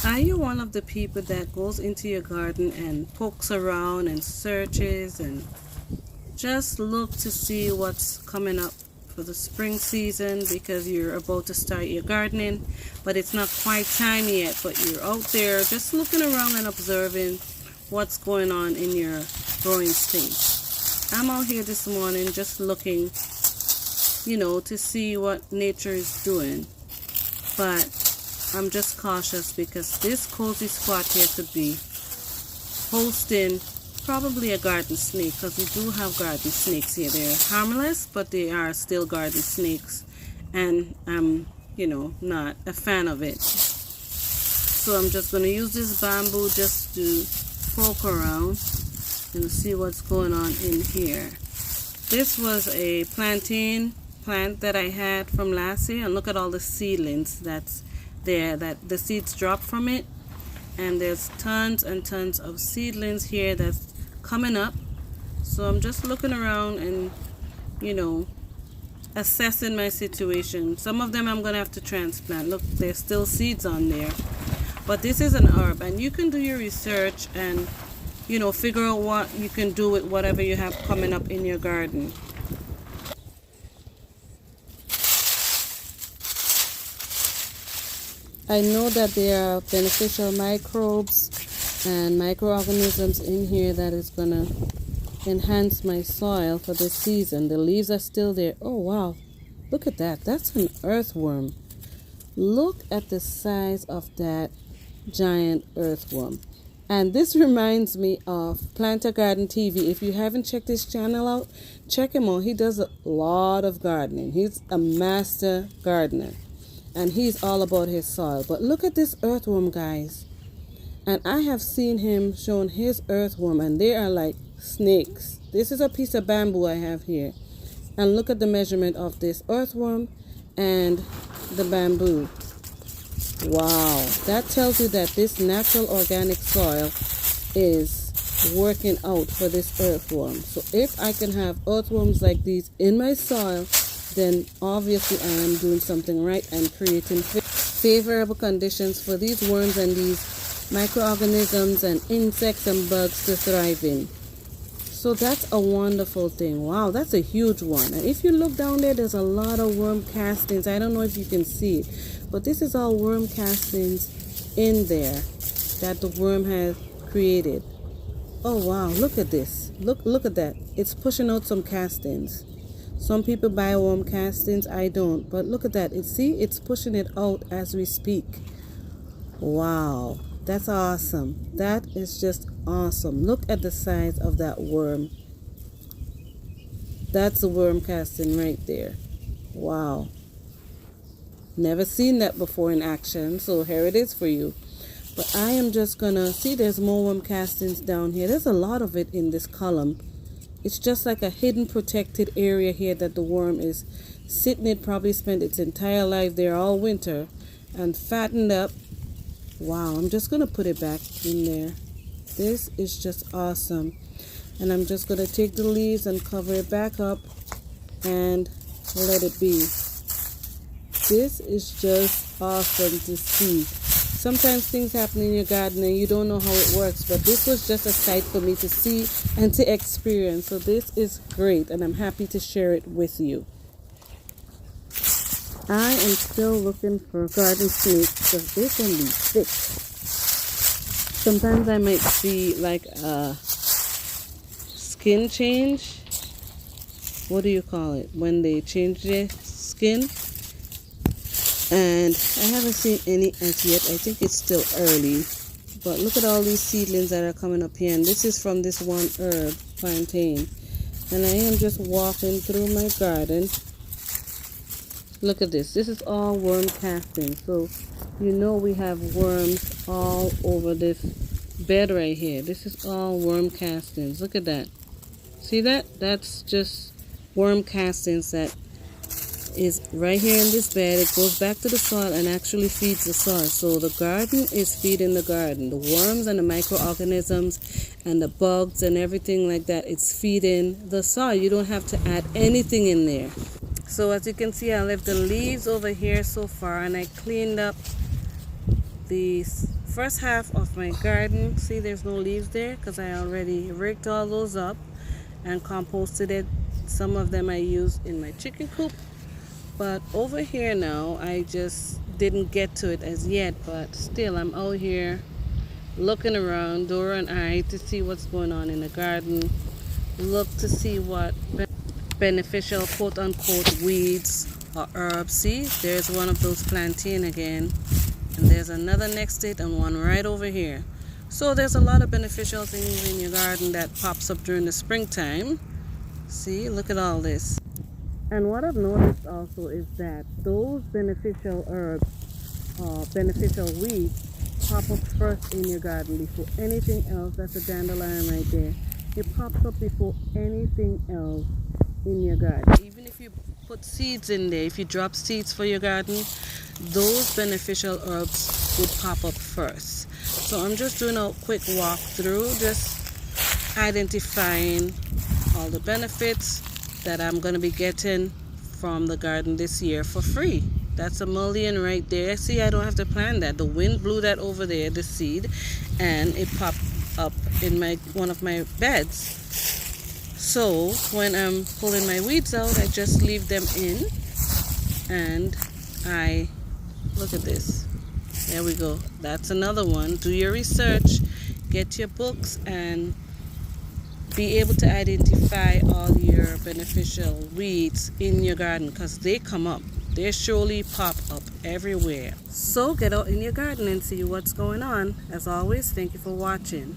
Are you one of the people that goes into your garden and pokes around and searches and just look to see what's coming up for the spring season because you're about to start your gardening, but it's not quite time yet, but you're out there just looking around and observing what's going on in your growing stage? I'm out here this morning just looking, to see what nature is doing, but I'm just cautious because this cozy spot here could be hosting probably a garden snake, because we do have garden snakes here. They're harmless, but they are still garden snakes, and I'm not a fan of it. So I'm just going to use this bamboo just to poke around and see what's going on in here. This was a plantain plant that I had from last year, and look at all the seedlings that's there, that the seeds dropped from it, and there's tons and tons of seedlings here that's coming up. So I'm just looking around and assessing my situation. Some of them I'm gonna have to transplant. Look, there's still seeds on there, but this is an herb, and you can do your research and figure out what you can do with whatever you have coming up in your garden. I know that there are beneficial microbes and microorganisms in here that is going to enhance my soil for this season. The leaves are still there. Oh, wow. Look at that. That's an earthworm. Look at the size of that giant earthworm. And this reminds me of Planter Garden TV. If you haven't checked his channel out, check him out. He does a lot of gardening. He's a master gardener, and he's all about his soil. But look at this earthworm, guys. And I have seen him showing his earthworm, and they are like snakes. This is a piece of bamboo I have here. And look at the measurement of this earthworm and the bamboo. Wow, that tells you that this natural organic soil is working out for this earthworm. So if I can have earthworms like these in my soil, then obviously I am doing something right and creating favorable conditions for these worms and these microorganisms and insects and bugs to thrive in. So that's a wonderful thing. Wow, that's a huge one. And if you look down there, there's a lot of worm castings. I don't know if you can see it, but this is all worm castings in there that the worm has created. Oh wow, look at this. Look at that. It's pushing out some castings. Some people buy worm castings, I don't. But look at that. It's pushing it out as we speak. Wow, that's awesome. That is just awesome. Look at the size of that worm. That's a worm casting right there. Wow. Never seen that before in action, so here it is for you. But I am just gonna see, there's more worm castings down here. There's a lot of it in this column. It's just like a hidden protected area here that the worm is sitting. It probably spent its entire life there all winter and fattened up. Wow, I'm just gonna put it back in there. This is just awesome. And I'm just gonna take the leaves and cover it back up and let it be. This is just awesome to see. Sometimes things happen in your garden and you don't know how it works, but this was just a sight for me to see and to experience. So this is great, and I'm happy to share it with you. I am still looking for garden snakes because they can be thick. Sometimes I might see like a skin change. What do you call it? When they change their skin. And I haven't seen any as yet. I think it's still early. But look at all these seedlings that are coming up here. And this is from this one herb, plantain. And I am just walking through my garden. Look at this. This is all worm casting. So we have worms all over this bed right here. This is all worm castings. Look at that. See that? That's just worm castings that is right here in this bed. It goes back to the soil and actually feeds the soil. So the garden is feeding the garden. The worms and the microorganisms and the bugs and everything like that, it's feeding the soil. You don't have to add anything in there. So as you can see, I left the leaves over here so far, and I cleaned up the first half of my garden. See, there's no leaves there because I already raked all those up and composted it. Some of them I used in my chicken coop, but over here now I just didn't get to it as yet, but still I'm out here looking around, Dora and I, to see what's going on in the garden. Look to see what beneficial quote-unquote weeds or herbs. See, there's one of those plantain again, and there's another next to it and one right over here. So there's a lot of beneficial things in your garden that pops up during the springtime. See, look at all this. And what I've noticed also is that those beneficial herbs or beneficial weeds pop up first in your garden before anything else. That's a dandelion right there. It pops up before anything else in your garden. Even if you put seeds in there, if you drop seeds for your garden, those beneficial herbs would pop up first. So I'm just doing a quick walk through, just identifying all the benefits that I'm going to be getting from the garden this year for free. That's a mullein right there. See, I don't have to plant that. The wind blew that over there, the seed, and it popped up in one of my beds. So when I'm pulling my weeds out, I just leave them in, and I look at this. There we go. That's another one. Do your research, get your books, and be able to identify all your beneficial weeds in your garden, because they come up. They surely pop up everywhere. So get out in your garden and see what's going on. As always, thank you for watching.